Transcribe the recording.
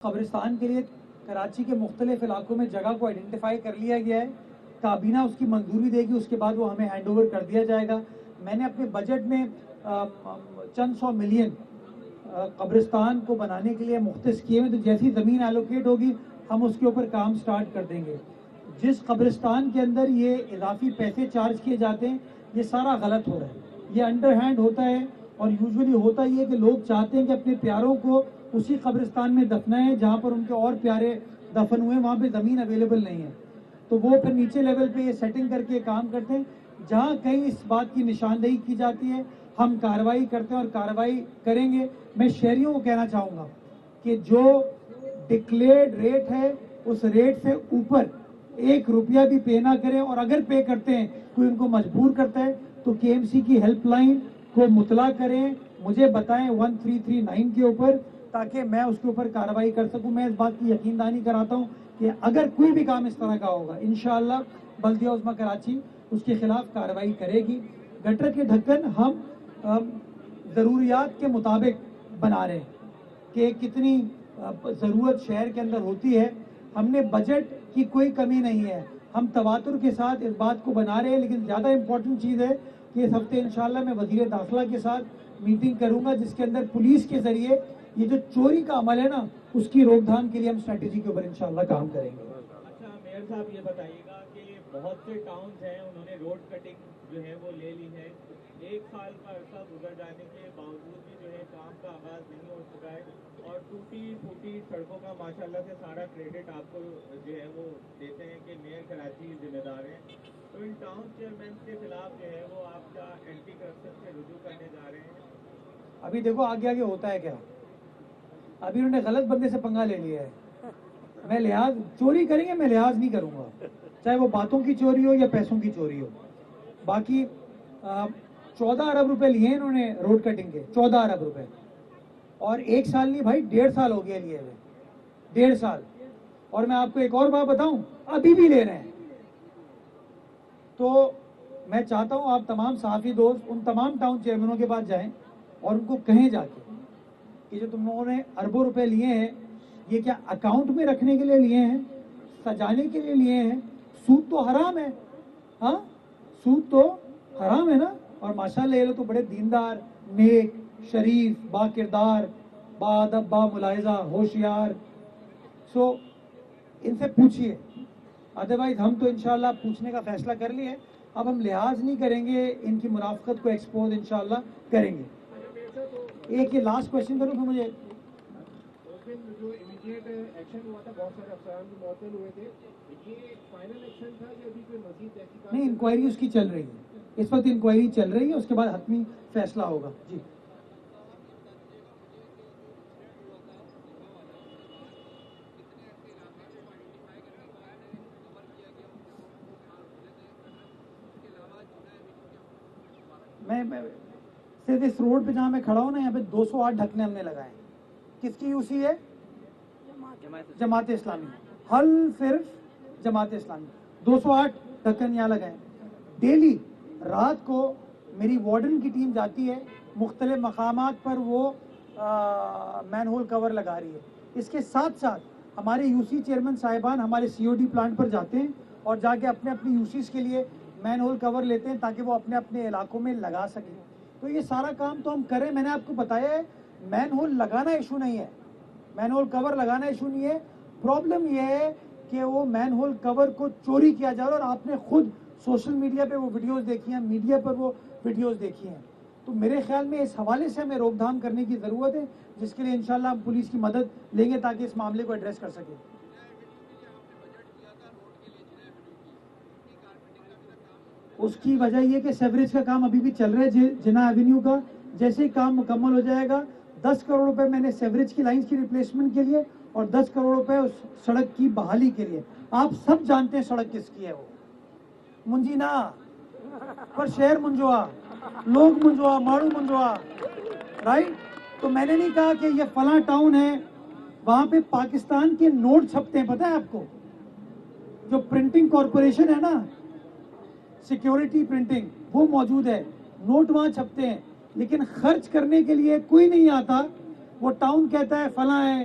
قبرستان کے لیے کراچی کے مختلف علاقوں میں جگہ کو آئیڈینٹیفائی کر لیا گیا ہے. کابینہ اس کی منظوری دے گی, اس کے بعد وہ ہمیں ہینڈ اوور کر دیا جائے گا. میں نے اپنے بجٹ میں چند سو ملین قبرستان کو بنانے کے لیے مختص کیے ہوئے, تو جیسی زمین ایلوکیٹ ہوگی ہم اس کے اوپر کام سٹارٹ کر دیں گے. جس قبرستان کے اندر یہ اضافی پیسے چارج کیے جاتے ہیں یہ سارا غلط ہو رہا ہے, یہ انڈر ہینڈ ہوتا ہے. اور یوزولی ہوتا یہ ہے کہ لوگ چاہتے ہیں کہ اپنے پیاروں کو اسی قبرستان میں دفنائیں جہاں پر ان کے اور پیارے دفن ہوئے, وہاں پہ زمین اویلیبل نہیں ہے. تو وہ پھر نیچے لیول پہ یہ سیٹنگ کر کے کام کرتے ہیں. جہاں کہیں اس بات کی نشاندہی کی جاتی ہے ہم کارروائی کرتے ہیں اور کارروائی کریں گے. میں شہریوں کو کہنا چاہوں گا کہ جو ڈکلیئرڈ ریٹ ہے اس ریٹ سے اوپر 1 روپیہ بھی پے نہ کریں, اور اگر پے کرتے ہیں کوئی ان کو مجبور کرتا ہے تو KMC کی ہیلپ لائن کو مطلع کریں, مجھے بتائیں 1339 کے اوپر, تاکہ میں اس کے اوپر کارروائی کر سکوں. میں اس بات کی یقین دہانی کراتا ہوں کہ اگر کوئی بھی کام اس طرح کا ہوگا انشاءاللہ بلدیہ عظمیٰ کراچی اس کے خلاف کارروائی کرے گی. گٹر کے ڈھکن ہم ضروریات کے مطابق بنا رہے ہیں کہ کتنی ضرورت شہر کے اندر ہوتی ہے. ہم نے بجٹ کی کوئی کمی نہیں ہے, ہم تواتر کے ساتھ اس بات کو بنا رہے ہیں. لیکن زیادہ امپورٹنٹ چیز ہے کہ اس ہفتے انشاءاللہ میں وزیر داخلہ کے ساتھ میٹنگ کروں گا, جس کے اندر پولیس کے ذریعے یہ جو چوری کا عمل ہے نا اس کی روک تھام کے لیے ہم اسٹریٹجی کے اوپر انشاءاللہ کام کریں گے. اچھا میئر صاحب یہ بتائیے گا کہ بہت سے ٹاؤنز ہیں انہوں نے روڈ کٹنگ جو ہے وہ لے لی ہے, 1 سال کا عرصہ گزر جانے کے باوجود بھی جو ہے کام کا آغاز نہیں ہو چکا ہے, اور ٹوٹی پھوٹی سڑکوں کا ماشاءاللہ سے سارا کریڈٹ آپ کو جو ہے وہ دیتے ہیں کہ میئر کراچی ذمہ دار ہیں. تو ان ٹاؤن چیئرمین کے خلاف جو ہے وہ آپ کا اینٹی کرپشن سے رجوع کرنے جا رہے ہیں. ابھی دیکھو آگے آگے ہوتا ہے کیا, ابھی انہوں نے غلط بندے سے پنگا لے لیا ہے. میں لحاظ چوری کریں گے, میں لحاظ نہیں کروں گا, چاہے وہ باتوں کی چوری ہو یا پیسوں کی چوری ہو. باقی 14 ارب روپے لیے انہوں نے روڈ کٹنگ کے, 14 ارب روپے, اور 1 سال نہیں بھائی 1.5 سال ہو گیا لیے ہوئے, 1.5 سال. اور میں آپ کو ایک اور بات بتاؤں, ابھی بھی لے رہے ہیں. تو میں چاہتا ہوں آپ تمام صحافی دوست ان تمام ٹاؤن چیئرمینوں کے پاس جائیں اور ان کو کہیں جا کے کہ جو تم لوگوں نے اربوں روپے لیے ہیں یہ کیا اکاؤنٹ میں رکھنے کے لیے لیے ہیں, سجانے کے لیے لیے ہیں؟ سود تو حرام ہے, ہاں سود تو حرام ہے نا. اور ماشاءاللہ یہ لوگ تو بڑے دیندار, نیک, شریف, با کردار, با ادب, با ملاحظہ, ہوشیار. سو ان سے پوچھیے, ادروائز ہم تو انشاءاللہ پوچھنے کا فیصلہ کر لیے, اب ہم لحاظ نہیں کریں گے, ان کی منافقت کو ایکسپوز انشاءاللہ کریں گے. ایک یہ لاسٹ کوشچن کروں پھر مجھے. جو امیڈیٹ ایکشن ہوا تھا, بہت سارے افسران بھی معطل ہوئے تھے, یہ فائنل ایکشن تھا کہ ابھی کوئی مزید تحقیقات؟ نہیں, انکوائری اس کی چل رہی ہے, اس وقت انکوائری چل رہی ہے, اس کے بعد حتمی فیصلہ ہوگا. جی میں صرف اس روڈ پہ جہاں میں کھڑا ہوں نا, یہاں پہ 208 ڈھکنے ہم نے لگائے. کس کی یوسی ہے؟ جماعت اسلامی. حل صرف جماعت اسلامی. 208 ڈھکن یہاں لگائے. ڈیلی رات کو میری وارڈن کی ٹیم جاتی ہے مختلف مقامات پر, وہ مین ہول کور لگا رہی ہے. اس کے ساتھ ساتھ ہمارے یوسی چیئرمین صاحبان ہمارے COD پلانٹ پر جاتے ہیں اور جا کے اپنے اپنی یوسیز کے لیے مین ہول کور لیتے ہیں تاکہ وہ اپنے اپنے علاقوں میں لگا سکیں. تو یہ سارا کام تو ہم کریں. میں نے آپ کو بتایا ہے مین ہول لگانا ایشو نہیں ہے, مین ہول کور لگانا ایشو نہیں ہے. پرابلم یہ ہے کہ وہ مین ہول کور کو چوری کیا جا رہا ہے, اور آپ نے خود سوشل میڈیا پہ وہ ویڈیوز دیکھی ہیں, میڈیا پر وہ ویڈیوز دیکھی ہیں. تو میرے خیال میں اس حوالے سے ہمیں روک تھام کرنے کی ضرورت ہے, جس کے لیے انشاءاللہ ہم پولیس کی مدد لیں گے تاکہ اس معاملے کو ایڈریس کر سکیں. اس کی وجہ یہ کہ سیوریج کا کام ابھی بھی چل رہا ہے جناح ایوینیو کا. جیسے ہی کام مکمل ہو جائے گا 10 کروڑ روپے میں نے سیوریج کی لائنز کی ریپلیسمنٹ کے لیے اور 10 کروڑ روپے اس سڑک کی بحالی کے لیے. آپ سب جانتے ہیں سڑک کس کی ہے, وہ منجینا پر شہر منجوا, لوگ منجوا, ماڑو منجوا, رائٹ. تو میں نے نہیں کہا کہ یہ فلاں ٹاؤن ہے, وہاں پہ پاکستان کے نوٹ چھپتے ہیں, پتہ ہے آپ کو؟ جو پرنٹنگ کارپوریشن ہے نا, سیکیورٹی پرنٹنگ, وہ موجود ہے, نوٹ وہاں چھپتے ہیں, لیکن خرچ کرنے کے لیے کوئی نہیں آتا. وہ ٹاؤن کہتا ہے فلاں ہے,